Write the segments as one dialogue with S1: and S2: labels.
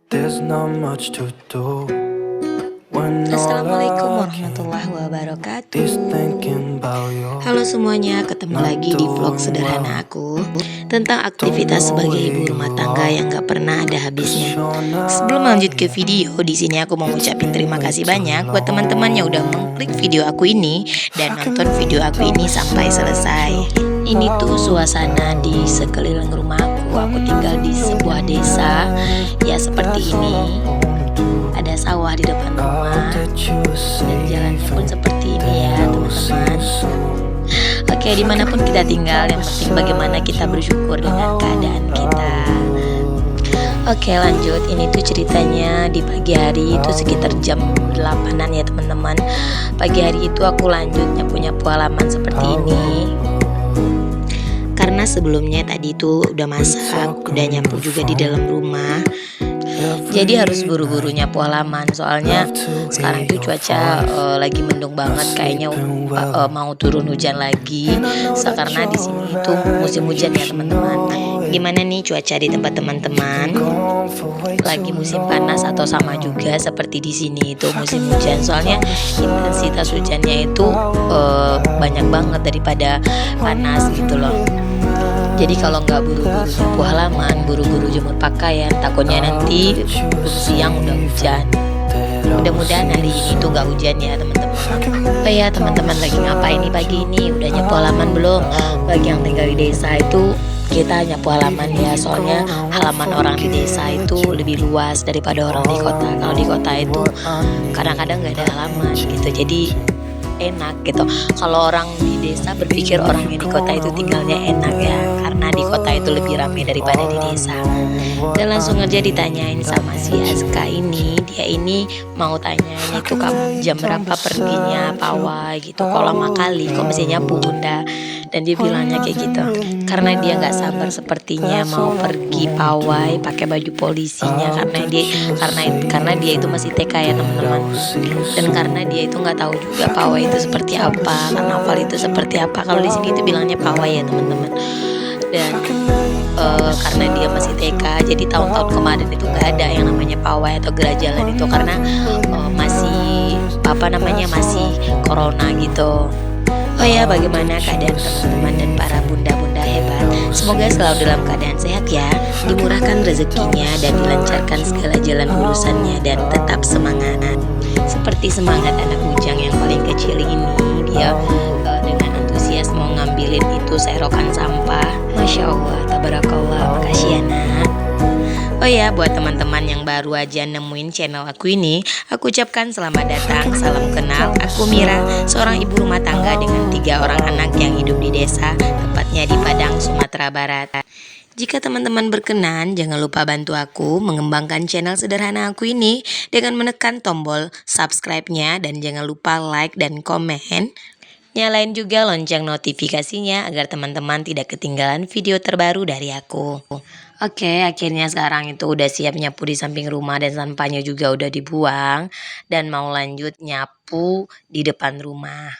S1: There's not much to do when all
S2: Assalamualaikum
S1: I
S2: warahmatullahi wabarakatuh.
S1: is thinking about you.
S2: Halo semuanya, ketemu lagi di vlog sederhana aku tentang aktivitas sebagai ibu rumah tangga yang gak pernah ada habisnya. Sebelum lanjut ke video, di sini aku mau ngucapin terima kasih banyak buat teman-teman yang udah mengklik video aku ini dan nonton video aku ini sampai selesai. Ini tuh suasana di sekeliling rumah aku. Aku tinggal di sebuah desa, ya seperti ini. Ada sawah di depan rumah dan jalannya pun seperti ini ya teman-teman. Oke, dimanapun kita tinggal, yang penting bagaimana kita bersyukur dengan keadaan kita. Oke, lanjut. Ini tuh ceritanya di pagi hari itu sekitar jam 8-an ya teman-teman. Pagi hari itu aku lanjut nyapu-nyapu halaman seperti ini. Karena sebelumnya tadi itu udah masak, udah nyapu juga di dalam rumah. Jadi harus buru-buru nyapu halaman, soalnya sekarang itu cuaca lagi mendung banget, kayaknya mau turun hujan lagi. Karena di sini itu musim hujan ya teman-teman. Gimana nih cuaca di tempat teman-teman? Lagi musim panas atau sama juga seperti di sini itu musim hujan? Soalnya intensitas hujannya itu banyak banget daripada panas gitu loh. Jadi kalau nggak buru-buru nyapu halaman, buru-buru jemur pakaian, takutnya nanti siang udah hujan. Mudah-mudahan hari ini tuh nggak hujan ya teman-teman. Oh ya teman-teman, lagi ngapain nih pagi ini? Udah nyapu halaman belum? Bagi yang tinggal di desa itu kita nyapu halaman ya, soalnya halaman orang di desa itu lebih luas daripada orang di kota. Kalau di kota itu kadang-kadang nggak ada halaman gitu, jadi enak gitu. Kalau orang di desa berpikir orang yang di kota itu tinggalnya enak ya, karena di kota itu lebih ramai daripada di desa. Dan langsung aja ditanyain sama si Aska ini, dia ini mau tanyain itu kamu jam berapa perginya pawai gitu, kok lama kali kok masih nyapu bunda. Dan dia bilangnya kayak gitu karena dia nggak sabar sepertinya mau pergi pawai pakai baju polisinya, karena dia itu masih TK ya teman-teman. Dan karena dia itu nggak tahu juga pawai itu seperti apa, karnaval itu seperti apa. Kalau di sini itu bilangnya pawai ya teman-teman. Dan karena dia masih TK, jadi tahun-tahun kemarin itu nggak ada yang namanya pawai atau gerajalan itu, karena masih masih corona gitu. Oh ya, bagaimana keadaan teman-teman dan para bunda-bunda hebat? Semoga selalu dalam keadaan sehat ya, dimurahkan rezekinya dan dilancarkan segala jalan urusannya, dan tetap semangat. Seperti semangat anak bujang yang paling kecil ini, dia dengan antusias mau ngambilin itu serokan sampah. Masya Allah, tabarakallah, makasih ya nak. Oh ya, buat teman-teman yang baru aja nemuin channel aku ini, aku ucapkan selamat datang, salam kenal. Aku Mira, seorang ibu rumah tangga dengan 3 orang anak yang hidup di desa, tepatnya di Padang, Sumatera Barat. Jika teman-teman berkenan, jangan lupa bantu aku mengembangkan channel sederhana aku ini dengan menekan tombol subscribe-nya, dan jangan lupa like dan komen. Nyalain juga lonceng notifikasinya agar teman-teman tidak ketinggalan video terbaru dari aku. Oke, akhirnya sekarang itu udah siap nyapu di samping rumah dan sampahnya juga udah dibuang, dan mau lanjut nyapu di depan rumah.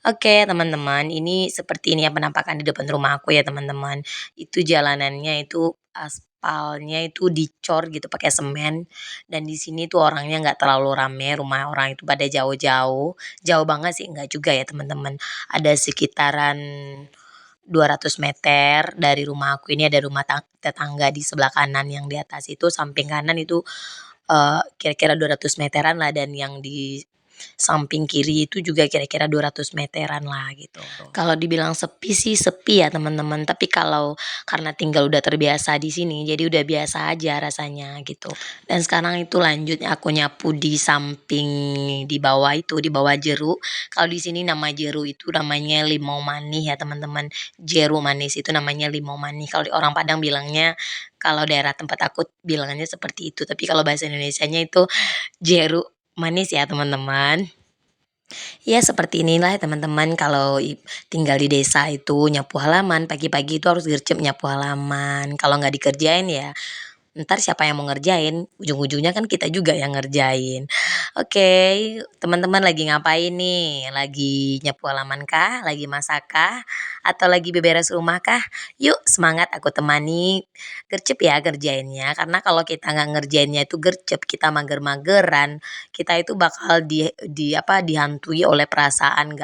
S2: Oke teman-teman, ini seperti ini ya penampakan di depan rumah aku ya teman-teman. Itu jalanannya itu aspalnya itu dicor gitu pakai semen, dan di sini tuh orangnya nggak terlalu rame, rumah orang itu pada jauh-jauh, jauh banget sih enggak juga ya teman-teman. Ada sekitaran 200 meter dari rumah aku ini, ada rumah tetangga di sebelah kanan, yang di atas itu samping kanan itu kira-kira 200 meteran lah, dan yang di samping kiri itu juga kira-kira 200 meteran lah gitu. Kalau dibilang sepi sih sepi ya teman-teman, tapi kalau karena tinggal udah terbiasa di sini, jadi udah biasa aja rasanya gitu. Dan sekarang itu lanjutnya aku nyapu di samping, di bawah itu, di bawah jeruk. Kalau di sini nama jeruk itu namanya limau manis ya teman-teman. Jeruk manis itu namanya limau manis. Kalau orang Padang bilangnya, kalau daerah tempat aku bilangnya seperti itu, tapi kalau bahasa Indonesianya itu jeruk manis ya teman-teman. Ya seperti inilah ya teman-teman, kalau tinggal di desa itu nyapu halaman pagi-pagi itu harus gercep nyapu halaman. Kalau nggak dikerjain ya ntar siapa yang mau ngerjain? Ujung-ujungnya kan kita juga yang ngerjain. Oke, teman-teman lagi ngapain nih? Lagi nyapu halaman kah? Lagi masak kah? Atau lagi beberes rumah kah? Yuk semangat aku temani. Gercep ya ngerjainnya, karena kalau kita nggak ngerjainnya itu gercep, kita mager-mageran, kita itu bakal dihantui oleh perasaan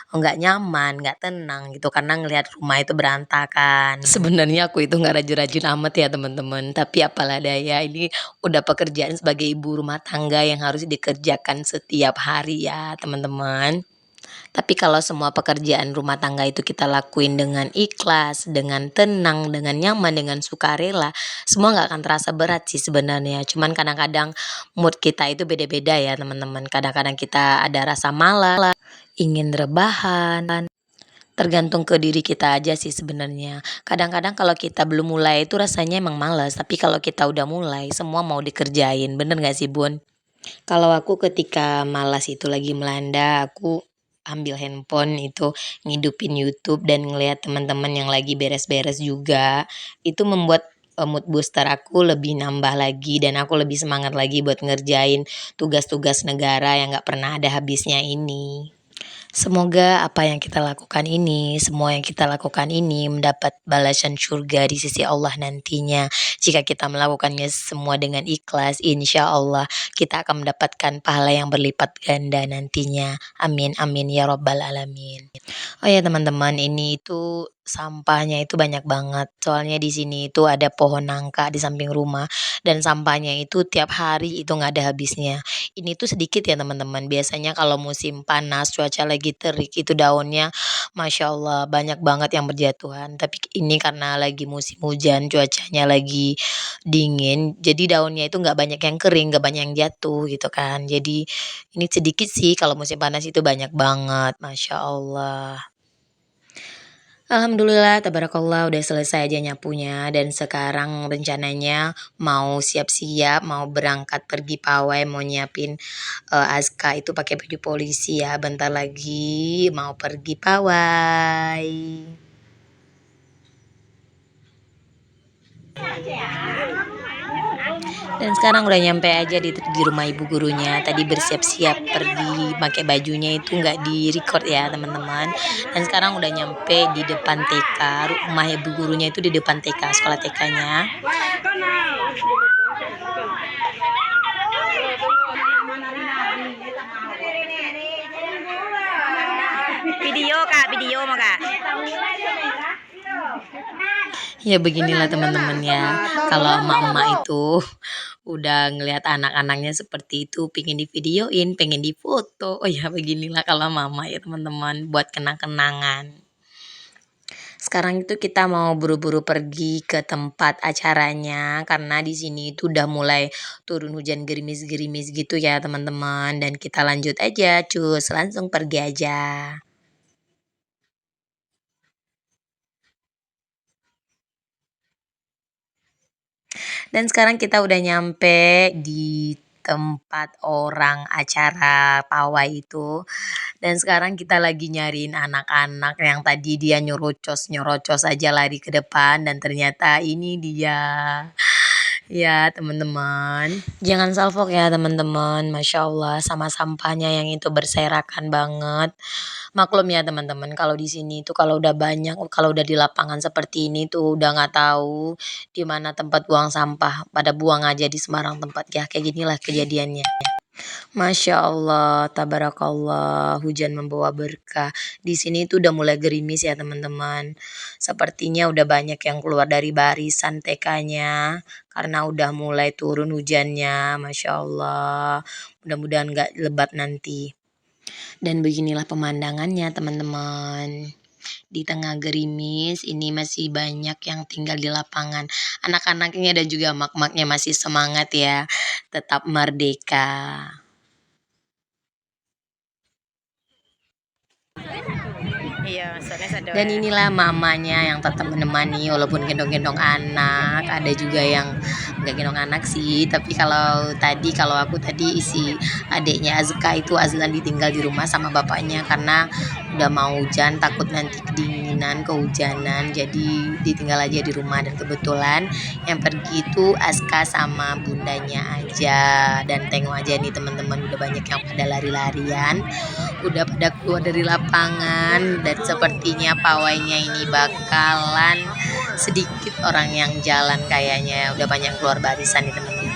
S2: nggak nyaman, nggak tenang gitu karena ngelihat rumah itu berantakan. Sebenarnya aku itu nggak rajin-rajin amat ya teman-teman, tapi apalah daya, ini udah pekerjaan sebagai ibu rumah tangga yang harus dikerjakan setiap hari ya teman-teman. Tapi kalau semua pekerjaan rumah tangga itu kita lakuin dengan ikhlas, dengan tenang, dengan nyaman, dengan sukarela, semua nggak akan terasa berat sih sebenarnya. Cuman kadang-kadang mood kita itu beda-beda ya teman-teman. Kadang-kadang kita ada rasa malas, ingin rebahan, tergantung ke diri kita aja sih sebenarnya. Kadang-kadang kalau kita belum mulai itu rasanya emang malas, tapi kalau kita udah mulai semua mau dikerjain. Bener gak sih Bun? Kalau aku ketika malas itu lagi melanda, aku ambil handphone itu ngidupin YouTube dan ngelihat teman-teman yang lagi beres-beres juga. Itu membuat mood booster aku lebih nambah lagi dan aku lebih semangat lagi buat ngerjain tugas-tugas negara yang nggak pernah ada habisnya ini. Semoga apa yang kita lakukan ini, semua yang kita lakukan ini mendapat balasan surga di sisi Allah nantinya. Jika kita melakukannya semua dengan ikhlas, insya Allah kita akan mendapatkan pahala yang berlipat ganda nantinya. Amin, amin, ya robbal alamin. Oh ya teman-teman, ini itu sampahnya itu banyak banget. Soalnya di sini itu ada pohon nangka di samping rumah dan sampahnya itu tiap hari itu nggak ada habisnya. Ini tuh sedikit ya teman-teman. Biasanya kalau musim panas, cuaca lagi terik itu daunnya Masya Allah banyak banget yang berjatuhan. Tapi ini karena lagi musim hujan, cuacanya lagi dingin, jadi daunnya itu nggak banyak yang kering, nggak banyak yang jatuh gitu kan. Jadi ini sedikit sih, kalau musim panas itu banyak banget, Masya Allah. Alhamdulillah, tabarakallah udah selesai aja nyapunya dan sekarang rencananya mau siap-siap, mau berangkat pergi pawai, mau nyiapin Azka itu pakai baju polisi ya, bentar lagi mau pergi pawai. Dan sekarang udah nyampe aja di rumah ibu gurunya. Tadi bersiap-siap pergi pakai bajunya itu nggak di record ya teman-teman. Dan sekarang udah nyampe di depan TK. Rumah ibu gurunya itu di depan TK, sekolah TK-nya. Video kak, video mau kak. Ya beginilah teman-teman ya. Kalau emak-emak itu udah ngelihat anak-anaknya seperti itu, pengen divideoin, pengen difoto. Oh ya beginilah kalau mama ya teman-teman, buat kenang-kenangan. Sekarang itu kita mau buru-buru pergi ke tempat acaranya karena di sini itu udah mulai turun hujan gerimis-gerimis gitu ya teman-teman, dan kita lanjut aja, cus langsung pergi aja. Dan sekarang kita udah nyampe di tempat orang acara pawai itu. Dan sekarang kita lagi nyariin anak-anak yang tadi dia nyerocos aja lari ke depan dan ternyata ini dia. Ya teman-teman, jangan salfok ya teman-teman. Masya Allah sama sampahnya yang itu berserakan banget. Maklum ya teman-teman, kalau di sini tuh kalau udah banyak, kalau udah di lapangan seperti ini tuh udah nggak tahu di mana tempat buang sampah. Pada buang aja di sembarang tempat ya, kayak ginilah kejadiannya. Masya Allah, tabarakallah, hujan membawa berkah. Di sini tuh udah mulai gerimis ya teman-teman. Sepertinya udah banyak yang keluar dari barisan TK-nya karena udah mulai turun hujannya. Masya Allah, mudah-mudahan gak lebat nanti. Dan beginilah pemandangannya teman-teman. Di tengah gerimis ini masih banyak yang tinggal di lapangan. Anak-anaknya dan juga mak-maknya masih semangat ya, tetap merdeka. Iya, soalnya Dan inilah mamanya yang tetap menemani walaupun gendong-gendong anak. Ada juga yang nggak gendong anak sih, tapi kalau aku tadi isi adiknya Azka itu Azlan ditinggal di rumah sama bapaknya karena udah mau hujan, takut nanti kedinginan, kehujanan, jadi ditinggal aja di rumah. Dan kebetulan yang pergi itu Azka sama bundanya aja. Dan tengok aja nih teman-teman, udah banyak yang pada lari-larian, udah pada keluar dari lapangan. Dan sepertinya pawainya ini bakalan sedikit orang yang jalan, kayaknya udah banyak keluar barisan nih teman-teman.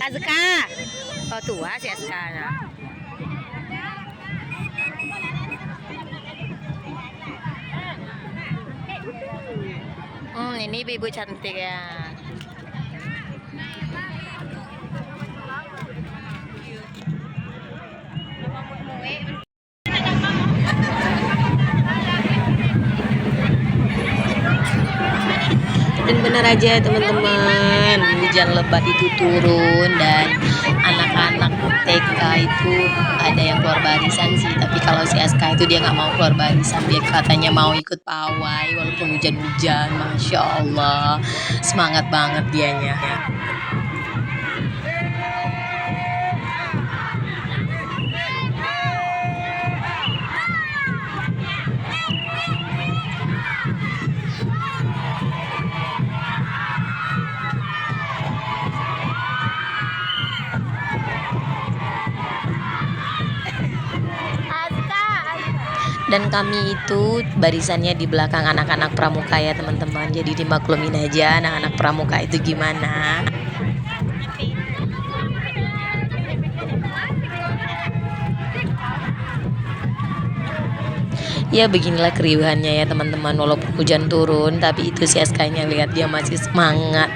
S2: Azka, oh tua si Azka. Ini ibu cantik ya. Dan benar aja teman-teman, hujan lebat itu turun dan anak-anak TK itu ada yang keluar barisan sih. Tapi kalau si SK itu dia nggak mau keluar barisan, dia katanya mau ikut pawai walaupun hujan-hujan. Masya Allah, semangat banget dianya. Dan kami itu barisannya di belakang anak-anak pramuka ya teman-teman. Jadi dimaklumin aja anak-anak pramuka itu gimana. Ya beginilah keriuhannya ya teman-teman, walaupun hujan turun tapi itu si SK-nya, lihat dia masih semangat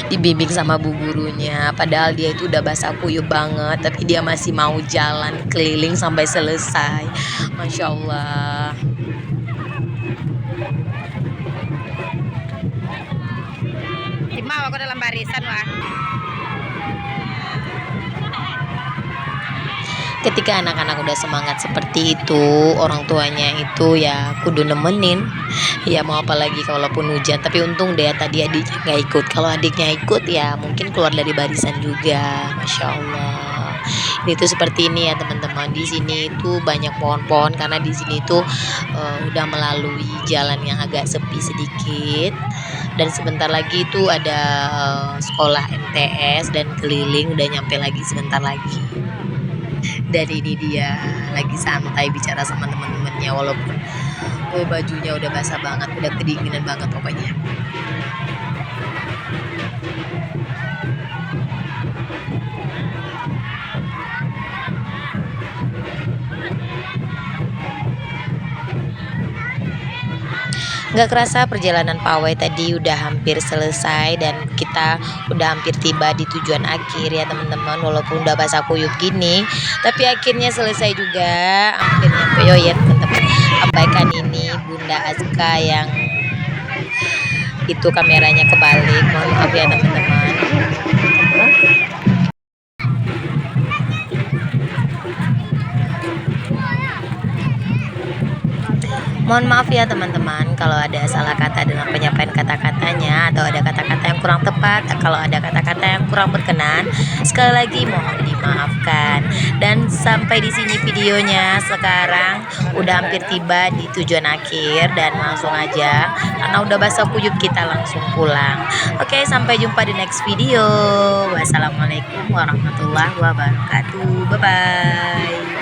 S2: dibimbing sama bu gurunya. Padahal dia itu udah basah kuyup banget tapi dia masih mau jalan keliling sampai selesai. Masya Allah. Mau aku dalam barisan wah. Ketika anak-anak udah semangat seperti itu, orang tuanya itu ya kudu nemenin. Ya mau apa lagi walaupun hujan, tapi untung deh tadi adiknya nggak ikut. Kalau adiknya ikut ya mungkin keluar dari barisan juga. Masya Allah. Ini tuh seperti ini ya teman-teman. Di sini itu banyak pohon-pohon karena di sini tuh udah melalui jalan yang agak sepi sedikit. Dan sebentar lagi itu ada sekolah MTS dan keliling, udah nyampe lagi sebentar lagi. Dan ini dia lagi santai bicara sama teman-temannya walaupun bajunya udah basah banget, udah kedinginan banget pokoknya. Nggak kerasa perjalanan pawai tadi udah hampir selesai dan kita udah hampir tiba di tujuan akhir ya teman-teman. Walaupun udah basah kuyup gini, tapi akhirnya selesai juga. Hampir nyampe ya teman-teman. Abaikan ini Bunda Azka yang itu kameranya kebalik. Mohon maaf ya teman-teman. Mohon maaf ya teman-teman kalau ada salah kata dalam penyampaian kata-katanya atau ada kata-kata yang kurang tepat, kalau ada kata-kata yang kurang berkenan, sekali lagi mohon dimaafkan. Dan sampai di sini videonya, sekarang udah hampir tiba di tujuan akhir dan langsung aja karena udah basah kuyup kita langsung pulang. Oke, sampai jumpa di next video. Wassalamualaikum warahmatullahi wabarakatuh. Bye bye.